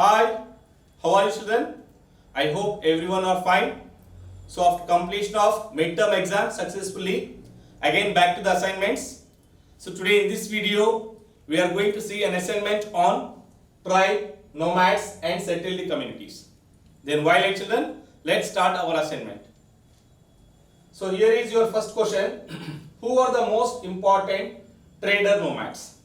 Hi, how are you children? I hope everyone are fine. So after completion of midterm exam successfully, again back to the assignments. So today in this video, we are going to see an assignment on tribe, nomads and settled communities. Then while children, let's start our assignment. So here is your first question. Who are the most important trader nomads?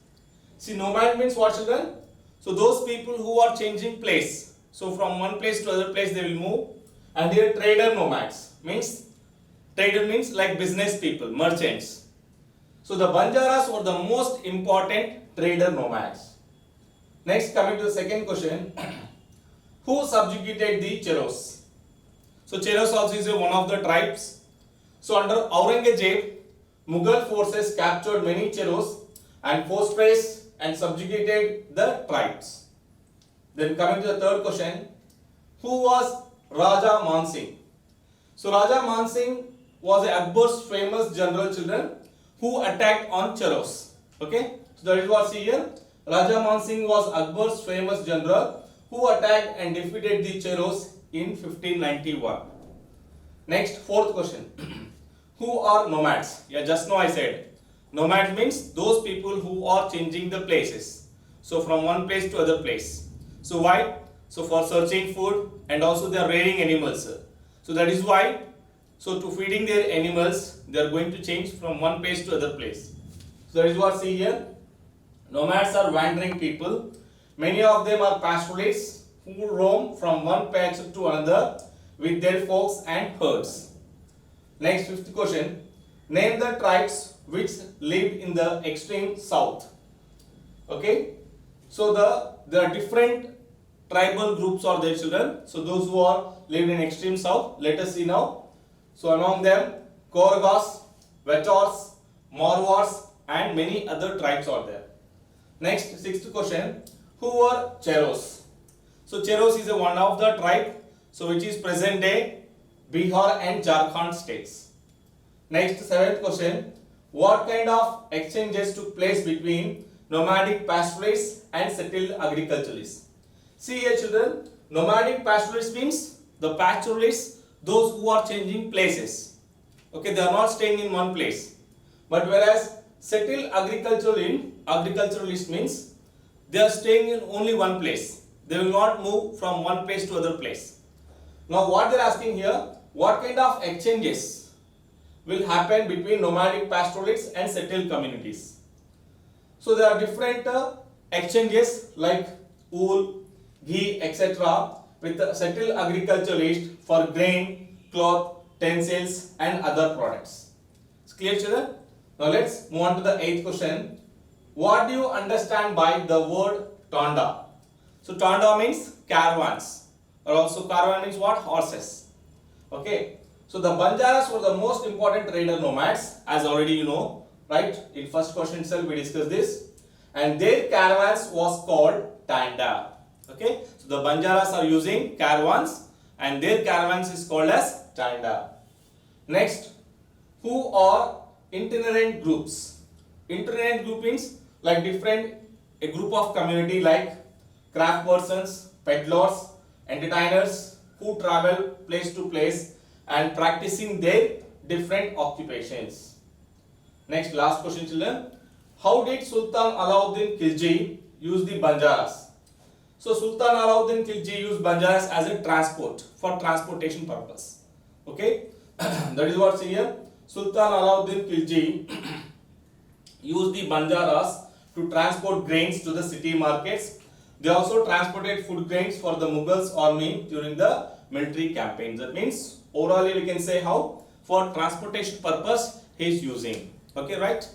See, nomad means what children? So those people who are changing place. So from one place to other place they will move. And here trader nomads means, trader means like business people, merchants. So the Banjaras were the most important trader nomads. Next, coming to the second question. Who subjugated the Cheros? So Cheros also is one of the tribes. So under Aurangzeb, Mughal forces captured many Cheros and forced and subjugated the tribes. Then coming to the third question, who was Raja Man Singh? So Raja Man Singh was Akbar's famous general children who attacked on Cheros. Okay, so that is what see here. Raja Man Singh was Akbar's famous general who attacked and defeated the Cheros in 1591. Next, fourth question. Who are nomads? Yeah, just now I said. Nomad means those people who are changing the places. So from one place to other place. So why? So for searching food and also they are rearing animals. So that is why. So to feeding their animals, they are going to change from one place to other place. So that is what see here. Nomads are wandering people. Many of them are pastoralists who roam from one patch to another with their flocks and herds. Next, fifth question. Name the tribes which lived in the extreme south. Okay, so there are different tribal groups are there children. So those who are lived in extreme south, let us see now. So among them Korgas, Vetors, Marwars and many other tribes are there. Next, sixth question. Who were Cheros? So Cheros is one of the tribe, so which is present day Bihar and Jharkhand states. Next, seventh question. What kind of exchanges took place between nomadic pastoralists and settled agriculturalists? See here children, nomadic pastoralists means the pastoralists, those who are changing places. Okay, they are not staying in one place. But whereas settled agriculturalist means they are staying in only one place. They will not move from one place to other place. Now what they are asking here, what kind of exchanges will happen between nomadic pastoralists and settled communities? So there are different exchanges like wool, ghee, etc. with the settled agriculturalists for grain, cloth, utensils and other products. It's clear children? Now let's move on to the eighth question. What do you understand by the word Tonda? So Tonda means caravans, or also caravan means what? Horses. Okay. So the Banjaras were the most important trader nomads, as already you know, right? In first question itself we discussed this, and their caravans was called Tanda. Okay, so the Banjaras are using caravans, and their caravans is called as Tanda. Next, who are itinerant groups? Itinerant group means like a group of community like craft persons, peddlers, entertainers who travel place to place and practicing their different occupations. Next, last question children. How did Sultan Alauddin Khilji use the Banjaras? So Sultan Alauddin Khilji used Banjaras as a transport, for transportation purpose. Okay, that is what's here. Sultan Alauddin Khilji used the Banjaras to transport grains to the city markets. They also transported food grains for the Mughals army during the military campaigns. That means orally we can say how for transportation purpose he is using. Okay, right?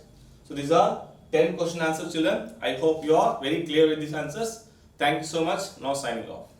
So these are 10 question answers children. I hope you are very clear with these answers. Thank you so much. Now signing off.